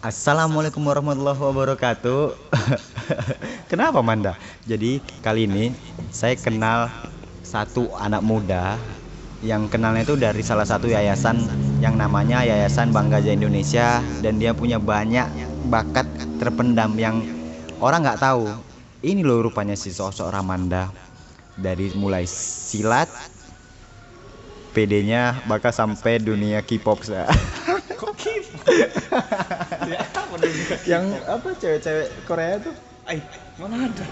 Assalamualaikum warahmatullahi wabarakatuh. Kenapa Manda? Jadi kali ini saya kenal satu anak muda yang kenalnya itu dari salah satu yayasan yang namanya Yayasan Bank Gajah Indonesia, dan dia punya banyak bakat terpendam yang orang nggak tahu. Ini loh rupanya si sosok Ramanda, dari mulai silat, PD-nya bakal sampai dunia K-pop. Kok gitu? Ya, Yang apa, cewek-cewek Korea tuh? Mana ada?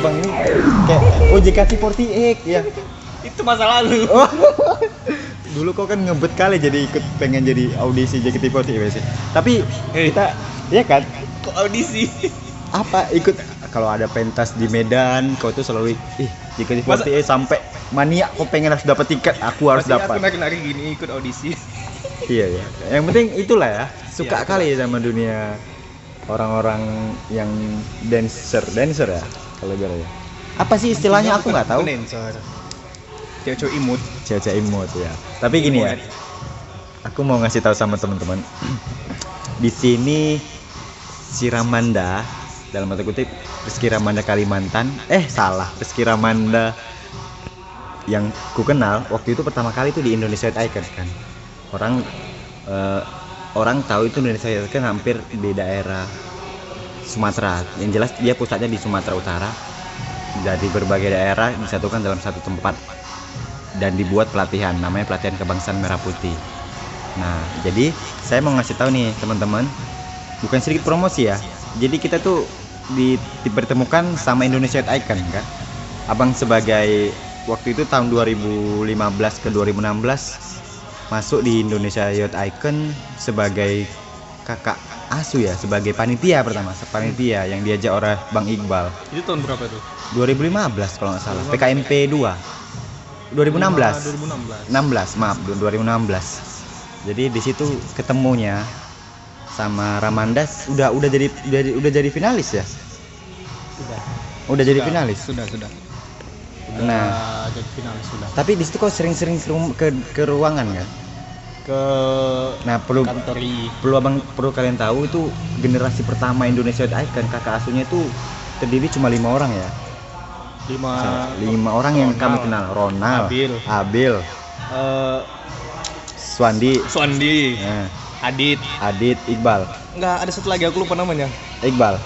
Bang, ini kayak OJKT48 ya. Itu masa lalu. Oh. Dulu kau kan ngebet kali jadi ikut pengen jadi audisi JKT48 sih. Tapi kita ya kan Kok audisi? apa ikut kalau ada pentas di Medan, kau tuh selalu JKT48 sampai mania kau pengen harus dapat tiket, aku harus Pasti dapat. Aku nari-nari gini ikut audisi. Iya ya. Yang penting itulah ya. Suka Iya, kali sama dunia orang-orang yang dancer ya. Kalau gara ya. Apa sih istilahnya aku nggak tahu. Cewek-cewek imut. Cewek imut ya. Tapi gini ya. Aku mau ngasih tahu sama teman-teman. Di sini si Ramanda, dalam tanda kutip Rizky Ramanda Kalimantan, Rizky Ramanda yang ku kenal waktu itu pertama kali itu di Indonesia Youth Icon kan. Orang tahu itu Indonesia Youth Icon hampir di daerah Sumatera. Yang jelas dia pusatnya di Sumatera Utara. Dari berbagai daerah disatukan dalam satu tempat dan dibuat pelatihan, namanya pelatihan kebangsaan merah putih. Nah, jadi saya mau ngasih tahu nih teman-teman, bukan sedikit promosi ya. Jadi kita tuh dipertemukan sama Indonesia Youth Icon kan. Abang sebagai waktu itu tahun 2015 ke 2016 masuk di Indonesia Youth Icon sebagai kakak asuh ya, sebagai panitia panitia yang diajak oleh Bang Iqbal. Itu tahun berapa tuh? 2015 kalau nggak salah. PKMP 2. 2016. 2016. Jadi di situ ketemunya sama Ramanda udah jadi finalis ya? Udah jadi finalis. Sudah. Nah, jadi finalis sudah. tapi di situ kok sering-sering ke ruangan kan? Nah, perlu kantori. perlu kalian tahu itu generasi pertama Indonesia Youth Icon, kakak asuhnya itu terdiri cuma 5 orang ya. 5 orang yang kami kenal. Ronald, Abil, Swandi, Adit, Iqbal. Enggak, ada satu lagi aku lupa namanya. Iqbal,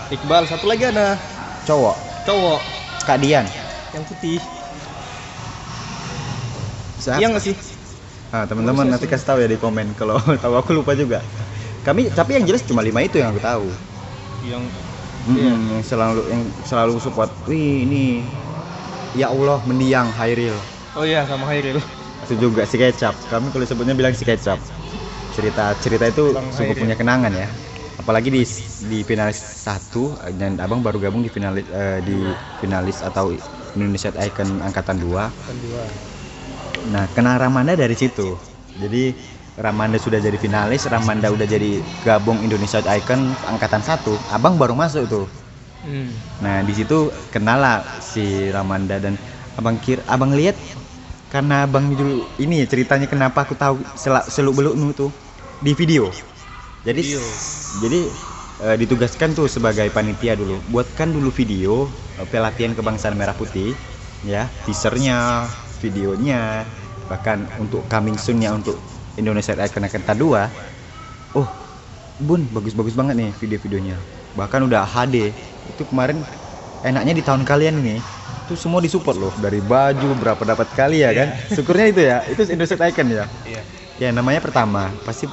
Satu lagi ada cowok, Kak Dian. yang putih. Siapa? Iya nggak sih? Nah, teman-teman nanti kasih tahu ya di komen kalau tahu, aku lupa juga. Tapi yang jelas cuma 5 itu yang aku tahu. Yang Yang selalu support. Wih, ini ya Allah mendiang Hairil. Oh iya, sama Hairil. Itu juga si Kecap. Kami kalau sebutnya bilang si Kecap. Cerita itu Bang sungguh Hairil. punya kenangan ya. Apalagi di finalis 1 dan Abang baru gabung di finalis atau Indonesia Icon angkatan 2. Nah, kenal Ramanda dari situ. Jadi Ramanda sudah jadi finalis, Ramanda udah jadi gabung Indonesia Icon angkatan 1. Abang baru masuk tuh. Nah, di situ kenal lah si Ramanda, dan abang lihat karena abang dulu ini ya ceritanya kenapa aku tahu seluk belukmu tuh di video. Jadi ditugaskan tuh sebagai panitia dulu, buatkan dulu video pelatihan kebangsaan merah putih ya, teasernya, videonya, bahkan untuk coming soon-nya untuk Indonesia Icon angkatan 2. Oh, Bun, bagus-bagus banget nih video-videonya. Bahkan udah HD. Itu kemarin enaknya di tahun kalian ini itu semua disupport loh, dari baju berapa dapat kali ya kan. Syukurnya itu ya, itu Indonesia Icon ya. Iya. Ya namanya pertama, pasti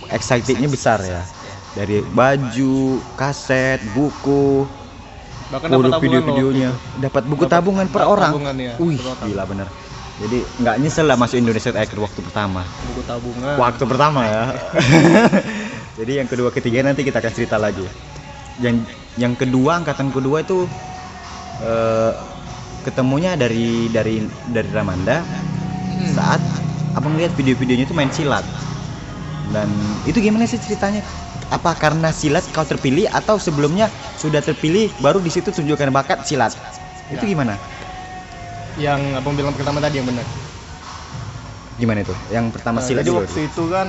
excitednya besar ya. Dari baju, kaset, buku, Bahkan dapat video-videonya, dapat buku tabungan per orang. Ya, Wih, gila bener. Jadi nggak nyesel lah masuk Indonesia Icon waktu pertama. Buku tabungan. Waktu pertama ya. Jadi yang kedua, ketiga nanti kita akan cerita lagi. Yang kedua, angkatan kedua itu ketemunya dari Ramanda saat abang lihat video-videonya itu main silat. Dan itu gimana sih ceritanya? Apa karena silat kau terpilih atau sebelumnya sudah terpilih baru di situ tunjukkan bakat silat? Itu gimana? Yang abang bilang pertama tadi yang benar. Gimana itu? Yang pertama silat Jadi dulu. waktu itu kan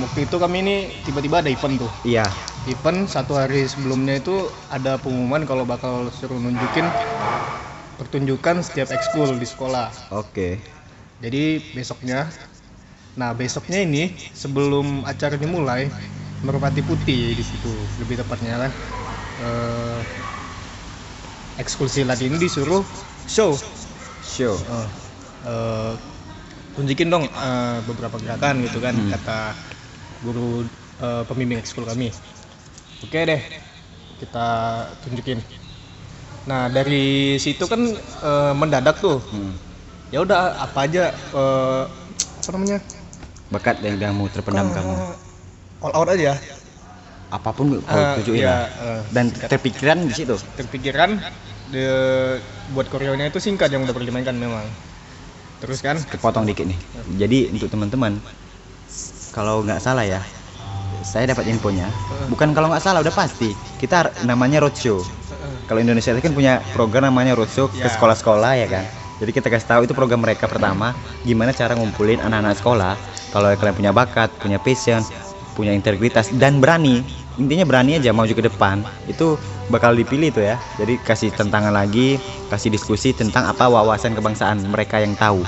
waktu itu kami ini tiba-tiba ada event tuh. Iya. Event 1 hari sebelumnya itu ada pengumuman kalau bakal suruh nunjukin pertunjukan setiap ekskul di sekolah. Oke. Jadi besoknya ini sebelum acaranya mulai, Merpati Putih di situ lebih tepatnya kan. Ekskul silat ini disuruh show. Tunjukin dong beberapa gerakan gitu kan, kata guru pembimbing ekskul kami. Oke deh, kita tunjukin. Nah dari situ kan mendadak tuh. Ya udah apa aja apa namanya? Bakat yang kamu terpendam kamu. All out aja. Apapun kau tunjukin lah. Dan terpikiran di situ. Terpikiran buat koreonya itu singkat yang udah pernah dimainkan memang. Terus kan Kepotong dikit nih. Jadi untuk teman-teman, kalau nggak salah ya, saya dapat infonya. Bukan kalau nggak salah, udah pasti. Kita namanya roadshow. Kalau Indonesia itu kan punya program namanya roadshow ke sekolah-sekolah ya kan. Jadi kita kasih tahu itu program mereka pertama, gimana cara ngumpulin anak-anak sekolah. Kalau kalian punya bakat, punya passion, punya integritas dan berani. Intinya berani aja maju ke depan. Itu bakal dipilih tuh ya. Jadi kasih tantangan lagi, kasih diskusi tentang apa wawasan kebangsaan mereka yang tahu.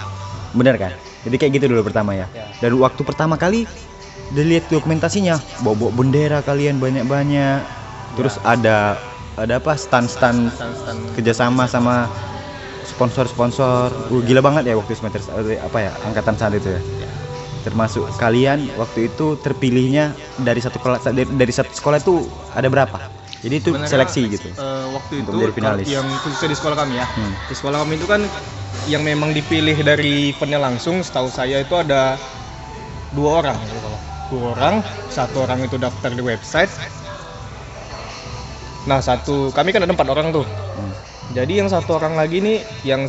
Bener kan? Jadi kayak gitu dulu pertama ya. Dan waktu pertama kali dilihat dokumentasinya, bawa bendera kalian banyak-banyak. Terus ada apa? Stand kerjasama sama sponsor. Gila banget ya waktu semester apa ya? Angkatan saat itu ya. Termasuk kalian waktu itu terpilihnya dari satu sekolah itu ada berapa? Jadi itu sebenarnya, seleksi gitu. Waktu untuk itu menjadi finalis. Yang khususnya di sekolah kami ya. Di sekolah kami itu kan yang memang dipilih dari eventnya langsung, setahu saya itu ada 2 orang. 2 orang, 1 orang itu daftar di website. Nah kami kan ada 4 orang tuh. Jadi yang 1 orang lagi nih, yang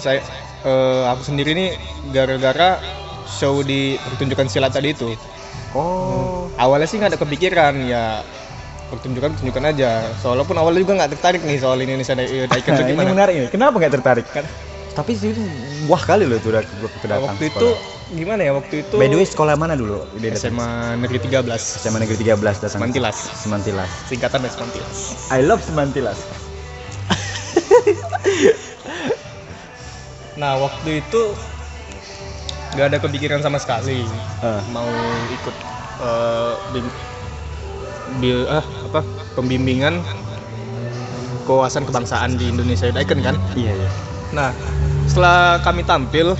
aku sendiri nih gara-gara show di pertunjukan silat tadi itu. Awalnya sih nggak ada kepikiran ya pertunjukan aja. Soalnya pun awalnya juga nggak tertarik nih soal Indonesia Daiken itu gimana. Ini menarik nih. Kenapa nggak tertarik? Tapi itu wah kali loh itu udah datang. Waktu itu gimana ya waktu itu? By the way sekolah mana dulu? SMA Negeri 13. SMA Negeri 13 datang. Semantilas. Singkatan dari Semantilas. I love Semantilas. Nah waktu itu nggak ada kepikiran sama sekali mau ikut pembimbingan kewawasan kebangsaan di Indonesia Daiken kan? Iya. Nah setelah kami tampil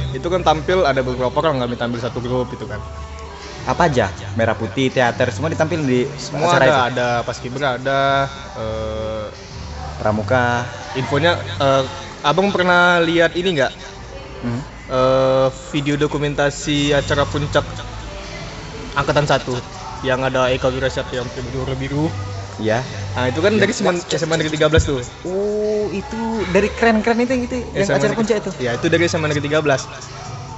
ada beberapa orang, kami tampil satu grup itu kan. Apa aja? Merah putih, teater, semua ditampilin di semua acara ada, itu? ada paskibra, ada pramuka. Infonya abang pernah lihat ini nggak? Video dokumentasi acara puncak angkatan 1 yang ada Eka Wirasatya yang biru. Iya. Nah itu kan dari SMA Negeri 13 tuh. Oh itu dari keren-keren itu yang SMA acara puncak itu? Ya itu dari SMA Negeri 13.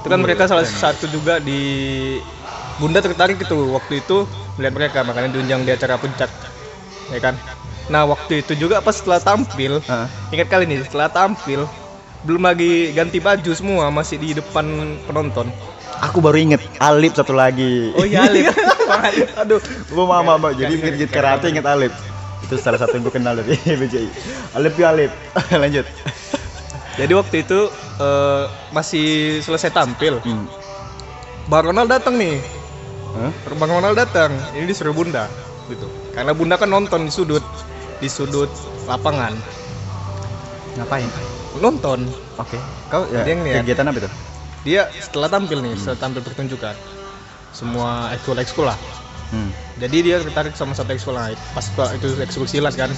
Itu kan mereka salah satu juga di Bunda tertarik itu waktu itu melihat mereka, makanya diundang di acara puncak, ya kan. Nah waktu itu juga pas setelah tampil, ingat kali nih setelah tampil belum lagi ganti baju semua masih di depan penonton. Aku baru inget Alip satu lagi. Oh iya Alip. Aduh, gua mama jadi inget karate inget Alip. Itu salah satu yang gue kenal dari BCI. Alip. Lanjut. Jadi waktu itu masih selesai tampil. Bang Ronald datang nih. Bang Ronald datang. Ini disuruh Bunda gitu. Karena Bunda kan nonton di sudut lapangan. Ngapain? Nonton. Oke. Kau ya, kegiatan apa itu? Dia setelah tampil nih, setelah tampil pertunjukan. Semua ekskul lah. Jadi dia tertarik sama satu ekskul lah. Pas itu ekskul silat kan.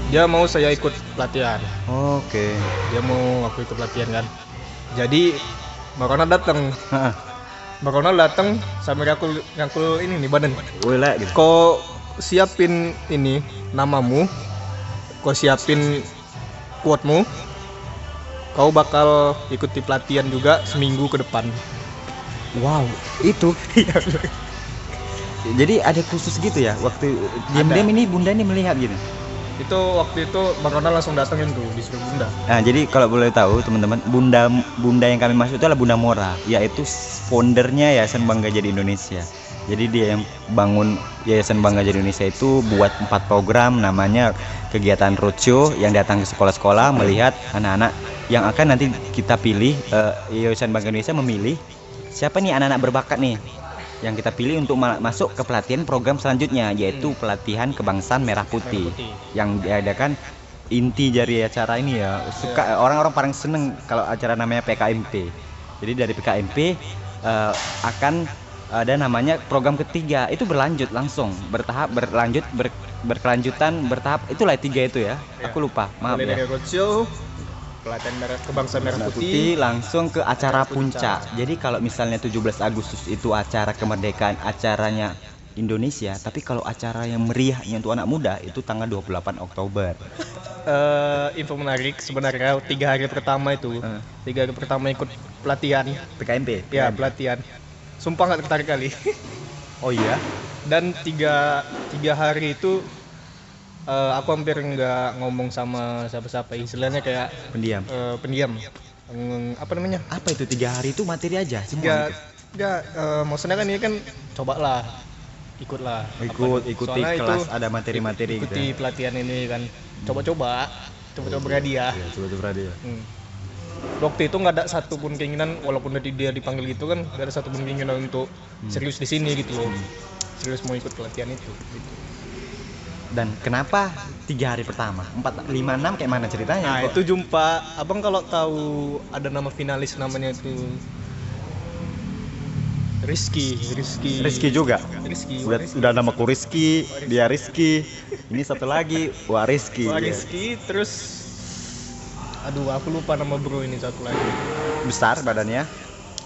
Dia mau saya ikut pelatihan. Oke. Dia mau aku ikut pelatihan kan. Jadi Bang Ronald datang. Bang Ronald datang sampai nyakul ini nih badan. Wila gitu. Kau siapin ini namamu. Kau siapin quote-mu. Kau bakal ikuti pelatihan juga seminggu ke depan. Wow, itu. Jadi ada khusus gitu ya waktu diam-diam ini Bunda ini melihat gitu. Itu waktu itu Bang Ronald langsung datengin tuh disuruh Bunda. Nah, jadi kalau boleh tahu teman-teman, Bunda yang kami maksud itu adalah Bunda Mora, yaitu foundernya Yayasan Bangga Jadi Indonesia. Jadi dia yang bangun Yayasan Bangga Jadi Indonesia itu buat 4 program, namanya kegiatan roadshow yang datang ke sekolah-sekolah melihat anak-anak yang akan nanti kita pilih. Yayasan Bangga Indonesia memilih siapa nih anak-anak berbakat nih yang kita pilih untuk masuk ke pelatihan program selanjutnya, yaitu pelatihan kebangsaan Merah Putih yang diadakan inti dari acara ini ya. Suka orang-orang paling seneng kalau acara namanya PKMP. Jadi dari PKMP akan ada namanya program ketiga, itu berlanjut langsung bertahap, berkelanjutan bertahap, itulah 3 itu ya. Aku lupa, maaf Mulai ya. dari roadshow, pelatihan kebangsaan Merah Putih, Langsung ke acara puncak. Jadi kalau misalnya 17 Agustus itu acara kemerdekaan, acaranya Indonesia, tapi kalau acara yang meriahnya untuk anak muda itu tanggal 28 Oktober. Info menarik sebenarnya 3 hari pertama itu 3 hari pertama ikut pelatihan PKMP. ya, pelatihan sumpah nggak tertarik kali. Oh iya. Dan tiga hari itu aku hampir nggak ngomong sama siapa-siapa, istilahnya kayak Pendiam. pendiam. Apa namanya, Apa itu 3 hari itu materi aja semua? nggak maksudnya kan ini kan cobalah ikutlah Ikuti Soalnya kelas, itu ada materi-materi gitu. ikuti pelatihan ini kan, coba-coba berhadiah. Iya, coba dia. Waktu itu nggak ada satupun keinginan, walaupun dia dipanggil gitu kan, nggak ada satupun keinginan untuk serius di sini gitu loh, serius mau ikut pelatihan itu gitu. Dan kenapa 3 hari pertama? 4, 5, 6 kayak mana ceritanya? Nah kok? itu jumpa abang, kalau tahu ada nama finalis namanya itu Rizky juga. Rizky. Udah namaku Rizky, dia Rizky. Ini satu lagi, Rizky. Rizky, terus aduh aku lupa nama bro ini satu lagi. Besar badannya,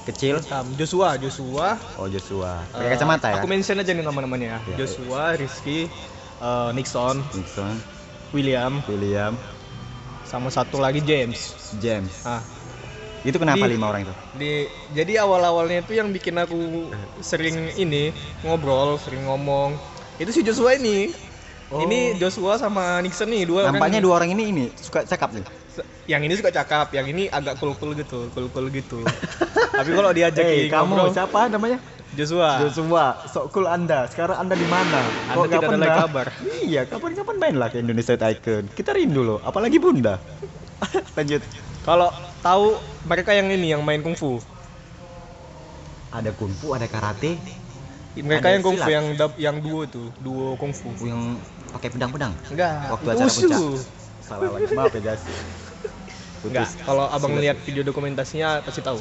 kecil. Joshua. Oh, Joshua. Pakai kacamata ya? Aku mention aja nih nama-namanya ya. Iya. Joshua, Rizky, Nixon, William, sama satu lagi James. Ah, itu kenapa 5 orang itu? Jadi awal-awalnya itu yang bikin aku sering sering ngomong itu si Joshua ini. Oh. Ini Joshua sama Nixon nih, Nampaknya 2 orang ini suka cakap nih. Yang ini suka cakap, yang ini agak cool gitu. Tapi kalau diajak ngobrol, siapa namanya? Joshua, sok cool Anda. Sekarang Anda di mana? Anda tidak ada lagi kabar. Iya, kapan-kapan main lah ke Indonesia Icon. Kita rindu loh, apalagi Bunda. Lanjut. Kalau tahu mereka yang ini yang main kungfu. Ada kungfu, ada karate. Mereka Ada yang kungfu silat. yang duo kungfu. Yang pakai pedang-pedang. Enggak, Waktu acara puncak. Salah lagi. Maaf ya, Jas. Enggak, kalau abang lihat video dokumentasinya pasti tahu.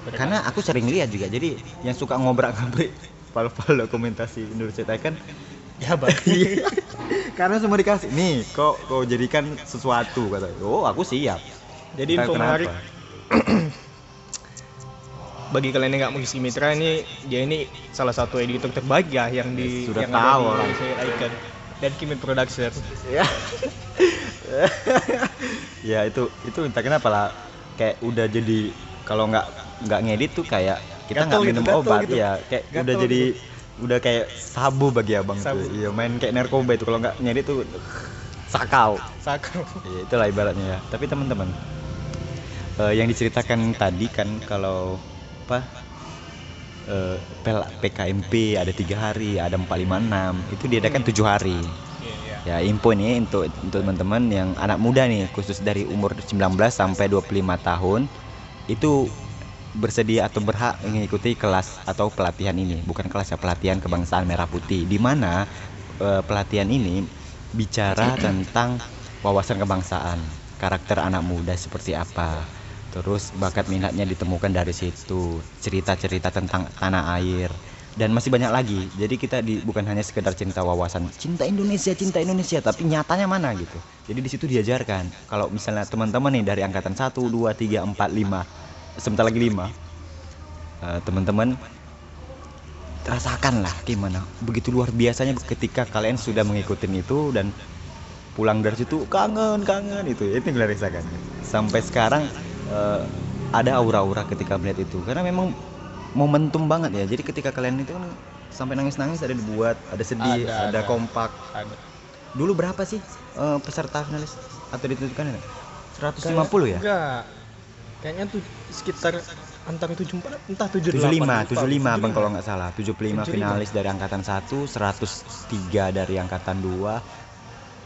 Karena aku sering lihat juga. Jadi yang suka ngobrak-ngabrik file-file dokumentasi Indonesia Icon Ya bang. karena semua dikasih nih, kok jadikan sesuatu kata. Oh, aku siap. Jadi info menarik bagi kalian yang nggak mengisi mitra, dia ini salah satu editor terbaik ya yang Sudah yang tahu ada orang. di Indonesia Icon dan Kimit Production. Ya. Ya itu entah kenapa lah, kayak udah jadi kalau nggak ngedit tuh kayak kita nggak minum obat gitu. Ya kayak gatel udah jadi gitu. Udah kayak sabu bagi abang tuh. Iya, main kayak narkoba itu kalau nggak ngedit tuh sakau. Ya, itulah ibaratnya ya. Tapi teman-teman, yang diceritakan tadi kan kalau apa PKMP ada 3 hari, ada 4, 5, 6 itu diadakan 7 hari. Ya, info nih untuk teman-teman yang anak muda nih, khusus dari umur 19 sampai 25 tahun itu bersedia atau berhak mengikuti kelas atau pelatihan ini. Bukan kelas ya, pelatihan kebangsaan Merah Putih, di mana pelatihan ini bicara tentang wawasan kebangsaan, karakter anak muda seperti apa, terus bakat minatnya ditemukan dari situ, cerita-cerita tentang tanah air, dan masih banyak lagi. Jadi kita bukan hanya sekedar cinta wawasan cinta Indonesia, tapi nyatanya mana gitu. Jadi di situ diajarkan kalau misalnya teman-teman nih dari angkatan 1, 2, 3, 4, 5, sebentar lagi 5, teman-teman rasakan lah gimana begitu luar biasanya ketika kalian sudah mengikuti itu dan pulang dari situ kangen itu kalian rasakan. Sampai sekarang ada aura-aura ketika melihat itu, karena memang momentum banget ya. Jadi ketika kalian itu kan sampai nangis ada dibuat, ada sedih, ada kompak. Dulu berapa sih peserta finalis atau ditentukan ya? 150 ya? Enggak. Kayaknya tuh sekitar antara 74 entah 75 78. 75 Bang kalau nggak salah. 75 75. finalis dari angkatan 1, 103 dari angkatan 2.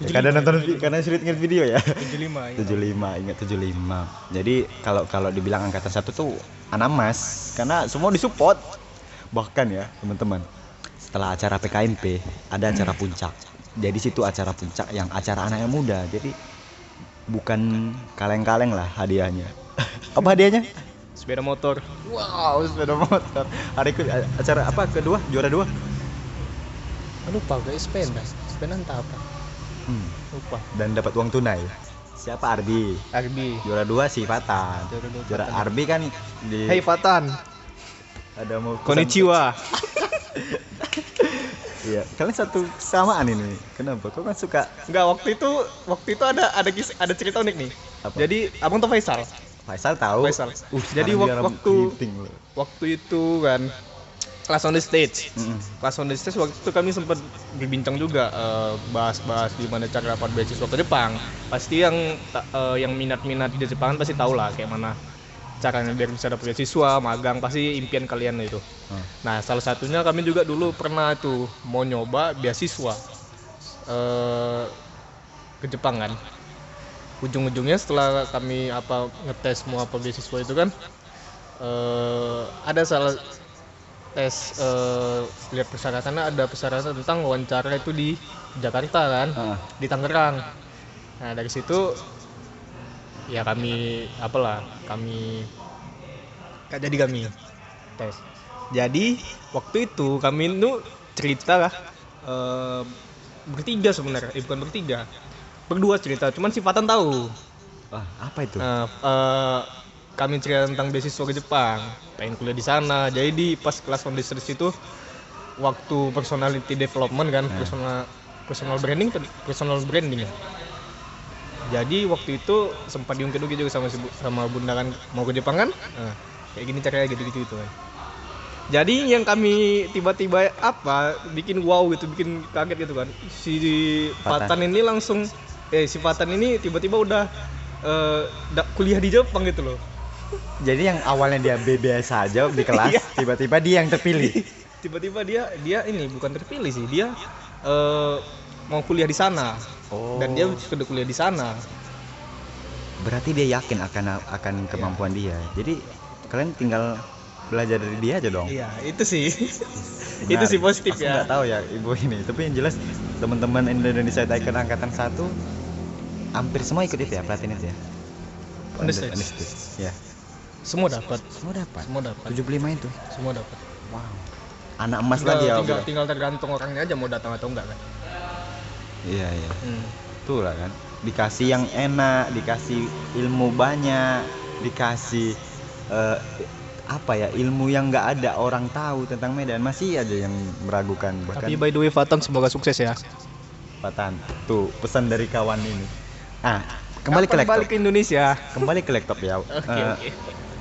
Ya, 75, kadang nonton 75. karena sering ingat video ya. 75. Iya. 75, ingat 75. Jadi kalau dibilang angkatan 1 tuh anak emas karena semua disupport. Bahkan ya, teman-teman. Setelah acara PKMP, ada acara puncak. Jadi situ acara puncak yang acara anak yang muda. Jadi bukan kaleng-kaleng lah hadiahnya. Apa hadiahnya? Sepeda motor. Wow, sepeda motor. Hari acara apa? Kedua, juara 2. Lupa kayak sepeda. Sepeda entah apa. Lupa. Dan dapat uang tunai. Siapa Arbi? Arbi. Juara 2 si Fatan. Juara Fatan. Arbi kan di Hey Fatan. ada mau pesan- Konnichiwa. Iya, kalian satu kesamaan ini. Kenapa? Kau kan suka Enggak, waktu itu ada cerita unik nih. Apa? Jadi abang tuh Faisal. Faisal tahu. Faisal. Jadi sekarang dia waktu meeting loh. itu kan Class on the Stage. Mm-mm. Class on the Stage waktu itu kami sempat berbincang juga, bahas gimana cara dapat beasiswa ke Jepang. Pasti yang minat-minat di Jepang pasti tahu lah kayak mana caranya biar bisa dapat beasiswa, magang, pasti impian kalian itu. Nah, salah satunya kami juga dulu pernah tuh mau nyoba beasiswa ke Jepang kan. Ujung-ujungnya setelah kami ngetes semua beasiswa itu kan, ada salah tes, lihat persyaratannya, ada persyaratan tentang wawancara itu di Jakarta kan, di Tangerang. Nah dari situ ya kami gak jadi kami tes. Jadi waktu itu kami itu cerita lah, bertiga sebenarnya, bukan bertiga, berdua cerita, cuman si Fatan tahu. Apa itu? Kami cerita tentang beasiswa ke Jepang, pengen kuliah di sana. Jadi di pas kelas on research itu waktu personality development kan, personal branding ya. Jadi waktu itu sempat diungkit-ungkit juga sama Bunda kan, mau ke Jepang kan, kayak gini caranya gitu kan. Jadi yang kami tiba-tiba bikin wow gitu, bikin kaget gitu kan. Si Fatan ini tiba-tiba udah kuliah di Jepang gitu loh. Jadi yang awalnya dia biasa aja di kelas, Iya. tiba-tiba dia yang terpilih. Tiba-tiba dia ini bukan terpilih sih, dia mau kuliah di sana. Dan dia sudah kuliah di sana. Berarti dia yakin akan kemampuan dia. Jadi kalian tinggal belajar dari dia aja dong. Iya, itu sih. Benar. Itu sih positif Aku ya. nggak tahu ya ibu ini, tapi yang jelas teman-teman Indonesia Icon angkatan 1 hampir semua ikut itu ya, pelatihan itu ya. On the stage. Ya. Semua dapat. Semua dapat. 75 itu. Semua dapat. Wow. Anak emas lagi ya. Tinggal tergantung orangnya aja mau datang atau enggak kan. Iya. Tuh lah kan. Dikasih yang enak, dikasih ilmu banyak, dikasih ilmu yang nggak ada orang tahu tentang Medan, masih aja yang meragukan. Bahkan Tapi by the way Fatan semoga sukses ya. Fatan, tuh pesan dari kawan ini. Kembali ke laptop. Balik ke Indonesia. Kembali ke laptop ya. Oke.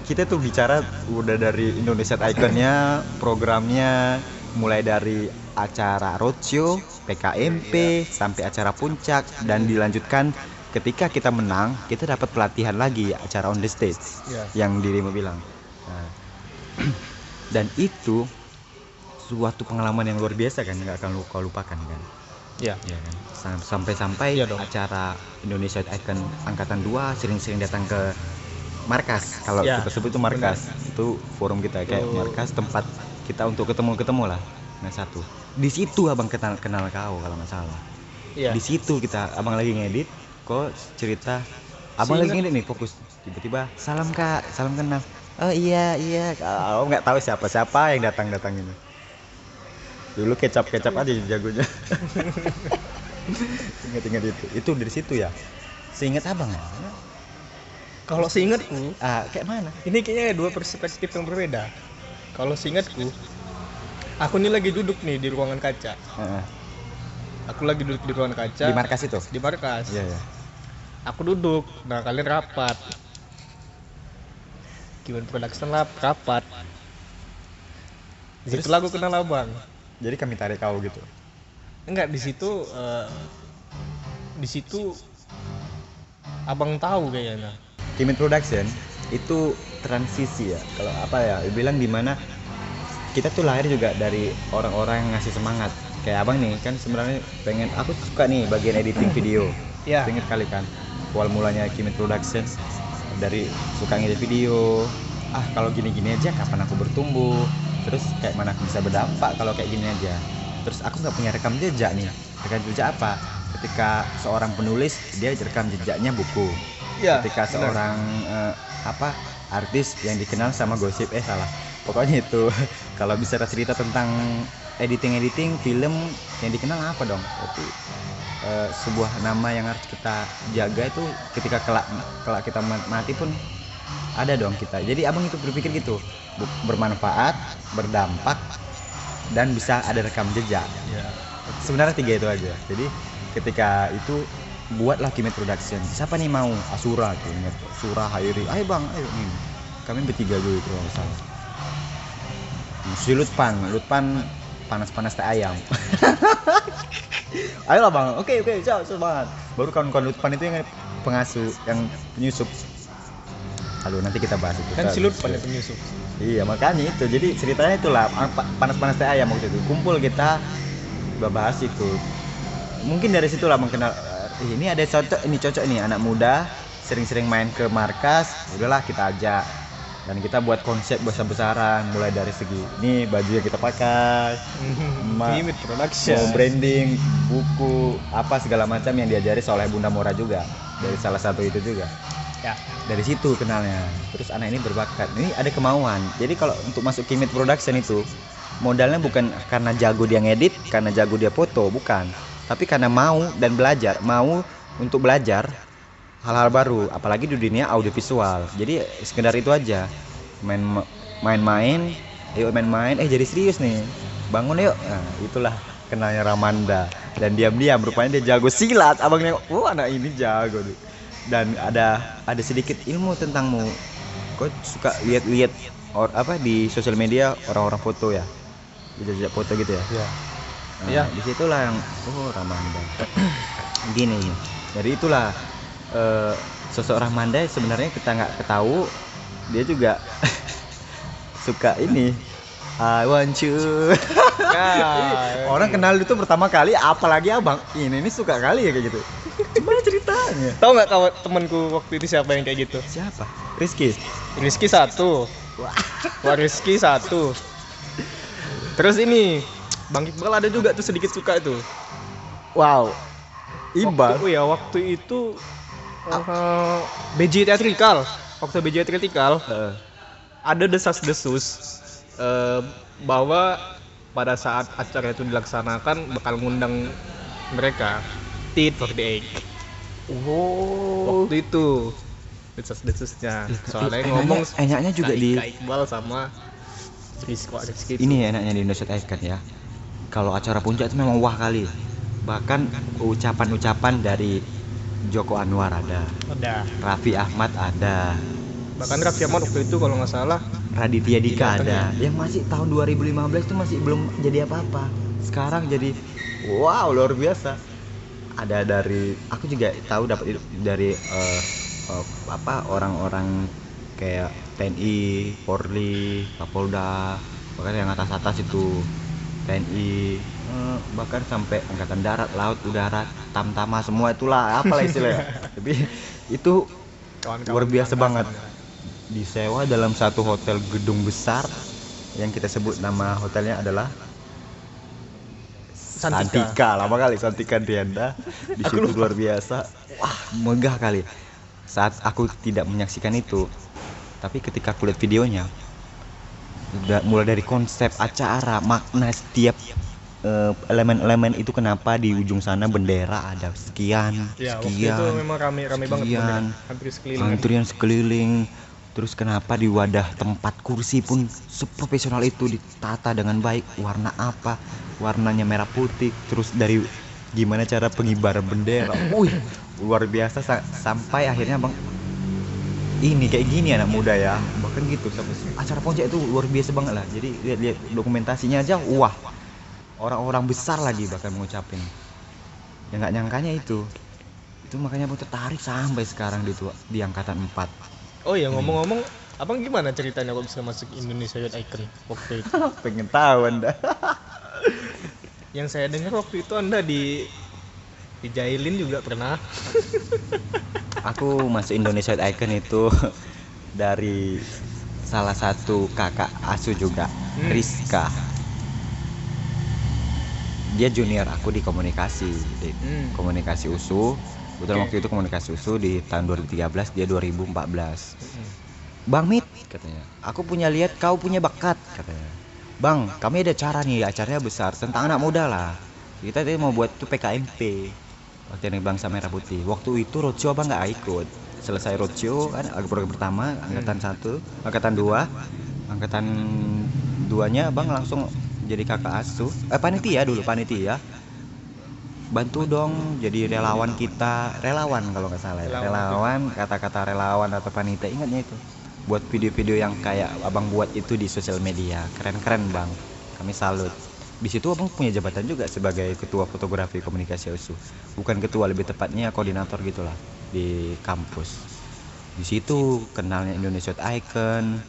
Kita tuh bicara udah dari Indonesia Iconnya, programnya, mulai dari acara roadshow, PKMP, sampai acara puncak, dan dilanjutkan ketika kita menang, kita dapat pelatihan lagi acara on the stage, yang dirimu bilang. Dan itu suatu pengalaman yang luar biasa kan, nggak akan kau lupakan kan. Iya. Ya kan. Sampai Iya dong. acara Indonesia Icon angkatan 2 sering-sering datang ke markas. Kalau Ya, kita sebut itu markas, itu forum kita kayak markas, tempat kita untuk ketemu lah. Nah, satu. Di situ abang kenal kau kalau nggak salah. Iya. Di situ abang lagi ngedit, kok cerita abang lagi ngedit nih, fokus. Tiba-tiba salam kak, salam kenal. Oh iya. Kau nggak tahu siapa yang datang ini. Dulu kecap aja jagonya. Ingat itu dari situ ya. Seingat abang ya. Kalau seingatku, Kayak mana? ini kayaknya dua perspektif yang berbeda. Kalau seingatku, aku ini lagi duduk nih di ruangan kaca. Aku lagi duduk di ruangan kaca. Di markas itu? Di markas. Iya. Aku duduk, nah kalian rapat. Gimana production rapat. Di situ aku kenal abang. Jadi kami tarik kau gitu. Enggak, di situ di situ abang tahu kayaknya. Kimit Production itu transisi ya, kalau apa ya bilang, dimana kita tuh lahir juga dari orang-orang yang ngasih semangat. Kayak abang nih kan sebenarnya pengen, aku suka nih bagian editing video. Ya. Ingat kali kan awal mulanya Kimit Production dari suka ngedit video. Kalau gini-gini aja kapan aku bertumbuh, terus kayak mana aku bisa berdampak kalau kayak gini aja. Terus aku nggak punya rekam jejak nih. Rekam jejak apa? Ketika seorang penulis dia rekam jejaknya buku. Ya, Ketika benar. seorang artis yang dikenal sama gosip, salah, pokoknya itu kalau bisa cerita tentang editing film yang dikenal apa dong, itu sebuah nama yang harus kita jaga. Itu ketika kelak kita mati pun ada dong kita. Jadi abang itu berpikir gitu, bermanfaat, berdampak, dan bisa ada rekam jejak. Ya. Sebenarnya 3 itu aja. Jadi ketika itu buatlah Kimit Production. Siapa nih mau? Asura tuh, Asura, Hairi. Ayo bang, ayo nih. Kami bertiga dulu itu kalau salah. Si Lutpan panas-panas teh ayam. Ayolah bang, oke, ciao banget. Baru kawan-kawan Lutpan itu yang pengasuh, yang penyusup. Halo, nanti kita bahas itu. Kan si Lutpan yang penyusup. Iya, makanya itu. Jadi ceritanya itulah panas-panas teh ayam waktu itu. Kumpul kita bahas itu. Mungkin dari situlah mengenal ini ada cocok nih anak muda sering-sering main ke markas. Udahlah kita ajak. Dan kita buat konsep besar-besaran, mulai dari segi ini baju yang kita pakai, Kimit Production, mau branding, buku, apa segala macam yang diajari oleh Bunda Mora juga. Dari salah satu itu juga. Ya. Dari situ kenalnya. Terus anak ini berbakat. Ini ada kemauan. Jadi kalau untuk masuk Kimit Production itu modalnya bukan karena jago dia ngedit, karena jago dia foto, bukan. Tapi karena mau dan belajar, mau untuk belajar hal-hal baru, apalagi di dunia audiovisual. Jadi sekedar itu aja, main-main, jadi serius nih, bangun yuk. Nah, itulah kenalnya Ramanda. Dan diam-diam rupanya dia jago silat. Abang nengok, anak ini jago tuh. Dan ada sedikit ilmu tentangmu. Kau suka lihat-lihat di sosial media orang-orang foto ya, jejak foto gitu ya. Ya. Nah, Iya. disitulah yang Ramanda. Gini, dari itulah sosok Ramanda sebenarnya kita nggak ketahui dia juga suka ini I want you. Orang kenal itu pertama kali, apalagi abang ini suka kali ya kayak gitu. Gimana ceritanya? Tahu nggak temanku waktu itu siapa yang kayak gitu? Siapa? Rizky. Rizky 1. Wah, Rizky 1. Terus ini Bang Iqbal ada juga tuh sedikit suka itu. Wow. Iqbal. Waktu itu BJ Theatrical. Waktu BJ Theatrical ada desas-desus bahwa pada saat acara itu dilaksanakan bakal ngundang mereka Tit 48. Waktu itu desas-desusnya. Soalnya ngomong enaknya juga di Iqbal sama Rizky. Ini enaknya di Indonesia kan ya. Kalau acara puncak itu memang wah kali. Bahkan ucapan-ucapan dari Joko Anwar ada, Raffi Ahmad ada, bahkan Raffi Ahmad waktu itu kalau nggak salah Raditya Dika ada. Yang masih tahun 2015 itu masih belum jadi apa-apa. Sekarang jadi wow, luar biasa. Ada dari, aku juga tahu dapat dari orang-orang kayak TNI, Polri, Kapolda, bahkan yang atas-atas itu TNI, bahkan sampai angkatan darat, laut, udara, tamtama, semua itulah apalah istilahnya. Tapi itu luar biasa banget. Disewa dalam satu hotel gedung besar yang kita sebut nama hotelnya adalah Santika. Lama kali Santika Dianda. Di situ luar biasa. Wah, megah kali. Saat aku tidak menyaksikan itu, tapi ketika aku lihat videonya, mulai dari konsep acara, makna setiap elemen-elemen itu, kenapa di ujung sana bendera ada sekian, waktu itu memang rame banget bendera, antrian sekeliling. Terus kenapa di wadah tempat kursi pun seprofesional itu ditata dengan baik, warna apa, warnanya merah putih. Terus dari gimana cara pengibaran bendera, luar biasa. Sampai akhirnya bang, ini kayak gini anak muda ya, bahkan gitu. Acara puncak itu luar biasa banget lah. Jadi lihat dokumentasinya aja, wah, orang-orang besar lagi bahkan mengucapin. Ya nggak nyangkanya itu. Itu makanya abang tertarik sampai sekarang di angkatan 4. Oh iya, ngomong-ngomong, abang gimana ceritanya kok bisa masuk Indonesia Youth Icon waktu itu? Pengen tahu Anda. Yang saya dengar waktu itu Anda dijailin juga pernah. Aku masuk Indonesia Youth Icon itu dari salah satu kakak asuh juga, Rizka. Dia junior aku di komunikasi, komunikasi USU. Kebetulan waktu itu komunikasi USU di tahun 2013, dia 2014. Bang Mit, katanya, aku punya lihat kau punya bakat, katanya. Bang, kami ada acara nih, acaranya besar tentang anak muda lah. Kita tadi mau buat tuh PKMP, Waktu Bangsa Merah Putih. Waktu itu roadshow abang nggak ikut. Selesai roadshow kan, program pertama, angkatan 1, angkatan 2, angkatan 2-nya abang langsung jadi kakak asuh. Panitia dulu, panitia. Bantu dong jadi relawan kita, relawan kalau nggak salah ya. Relawan, kata-kata relawan atau panitia, ingatnya itu. Buat video-video yang kayak abang buat itu di sosial media, keren-keren bang. Kami salut. Di situ abang punya jabatan juga sebagai ketua fotografi komunikasi USU. Bukan ketua, lebih tepatnya koordinator gitulah di kampus. Di situ kenalnya Indonesia Youth Icon.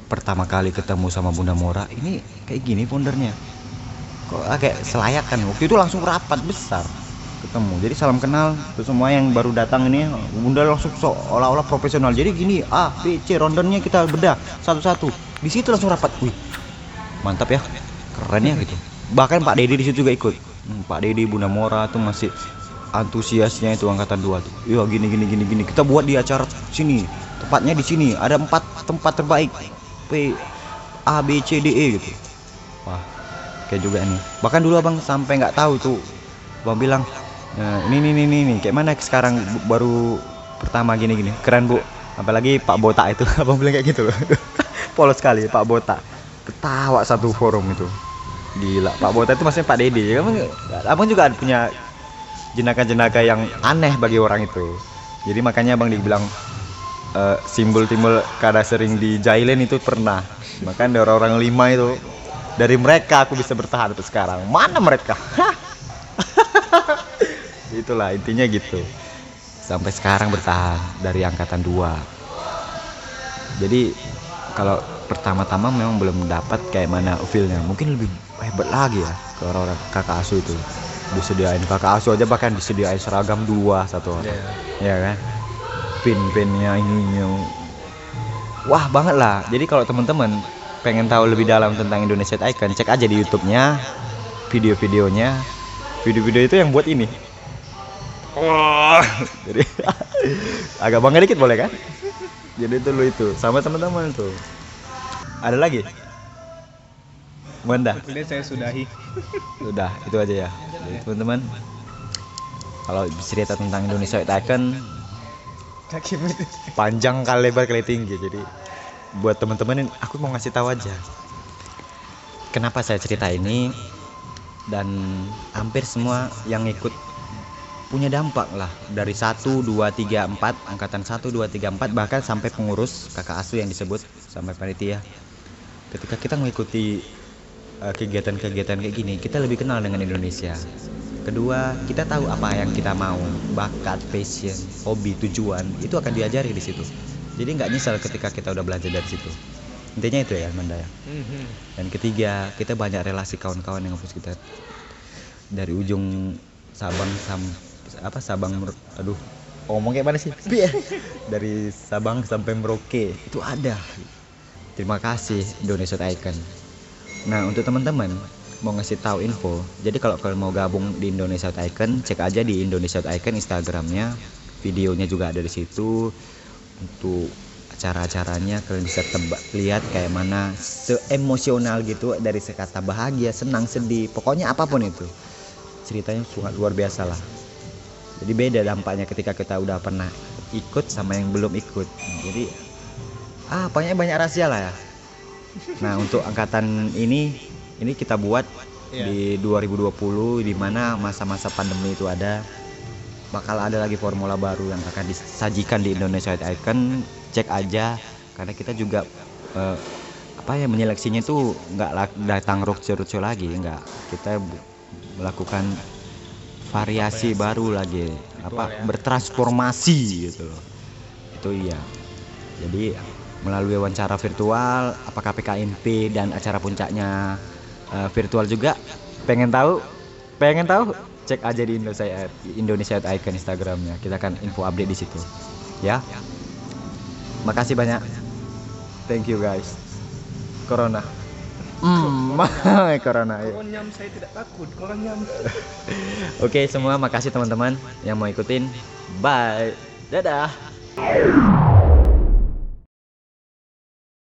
Pertama kali ketemu sama Bunda Mora, ini kayak gini foundernya. Kok agak selayakan. Waktu itu langsung rapat besar ketemu. Jadi salam kenal ke semua yang baru datang ini. Bunda langsung seolah-olah profesional. Jadi gini, A, B, C, rondennya kita bedah satu-satu. Di situ langsung rapat. Wih, mantap ya, keren ya gitu. Bahkan Pak Dedi di situ juga ikut. Pak Dedi, Bunda Mora tuh masih antusiasnya itu angkatan 2 tuh. Iya gini. Kita buat di acara sini. Tepatnya di sini. Ada 4 tempat terbaik. P, A, B, C, D, E gitu. Wah, kayak juga nih. Bahkan dulu abang sampai nggak tahu tuh. Abang bilang, nah, ini kayak mana sekarang baru pertama gini. Keren bu. Apalagi Pak Botak itu. Abang bilang kayak gitu loh. Polos sekali Pak Botak. Ketawa satu forum itu. Gila. Pak Botak itu maksudnya Pak Dedi. Abang juga punya jenaka-jenaka yang aneh bagi orang itu. Jadi makanya abang dibilang simbol-simbol kada sering dijailin itu pernah. Makanya ada orang-orang 5 itu. Dari mereka aku bisa bertahan sampai sekarang. Mana mereka? Itulah intinya gitu. Sampai sekarang bertahan dari angkatan 2. Jadi kalau pertama-tama memang belum dapat kayak mana feel-nya. Mungkin lebih hebat lagi ya ke orang-orang kakak asuh itu. Disediain kakak asuh aja, bahkan disediain seragam 2 satu orang. Ya kan? Pin-pinnya ini. Wah banget lah. Jadi kalau teman-teman pengen tahu lebih dalam tentang Indonesia Youth Icon, cek aja di YouTube-nya, video-videonya. Video-video itu yang buat ini. Wah, jadi agak bangga dikit boleh kan? Jadi itu lu itu sama teman-teman tuh. Ada lagi? Bunda. Udah saya sudahi. Sudah, itu aja ya. Jadi teman-teman, kalau cerita tentang Indonesia Youth Icon panjang kali lebar kali tinggi. Jadi buat teman-teman aku mau ngasih tahu aja kenapa saya cerita ini, dan hampir semua yang ikut punya dampak lah, dari 1, 2, 3, 4 angkatan 1, 2, 3, 4 bahkan sampai pengurus kakak asuh yang disebut sampai panitia. Ketika kita mengikuti kegiatan-kegiatan kayak gini, kita lebih kenal dengan Indonesia. Kedua, kita tahu apa yang kita mau, bakat, passion, hobi, tujuan itu akan diajari di situ. Jadi nggak nyesal ketika kita udah belajar dari situ. Intinya itu ya Manda ya. Dan ketiga, kita banyak relasi kawan-kawan yang harus kita dari ujung ngomong kayak mana sih? Dari Sabang sampai Merauke itu ada. Terima kasih Indonesia Youth Icon. Nah untuk teman-teman mau ngasih tahu info, jadi kalau kalian mau gabung di Indonesia Youth Icon, cek aja di Indonesia Youth Icon Instagramnya, videonya juga ada di situ. Untuk acara-acaranya kalian bisa lihat kayak mana seemosional gitu, dari sekata bahagia, senang, sedih, pokoknya apapun itu ceritanya sangat luar biasa lah. Jadi beda dampaknya ketika kita udah pernah ikut sama yang belum ikut. Jadi banyak rahasia lah ya. Nah untuk angkatan ini kita buat di 2020, di mana masa-masa pandemi itu ada. Bakal ada lagi formula baru yang akan disajikan di Indonesia Youth Icon. Cek aja, karena kita juga menyeleksinya itu nggak datang roadshow lagi, nggak. Kita melakukan variasi baru lagi. bertransformasi gitu loh. Itu iya. Jadi melalui wawancara virtual, apakah PKNP dan acara puncaknya virtual juga? Pengen tahu? Cek aja di Indonesia Icon Instagramnya. Kita akan info update di situ. Ya. Makasih banyak. Thank you guys. Corona. Corona. Ya. Koronyam saya tidak takut, koronyam. Oke, semua makasih teman-teman yang mau ikutin. Bye. Dadah.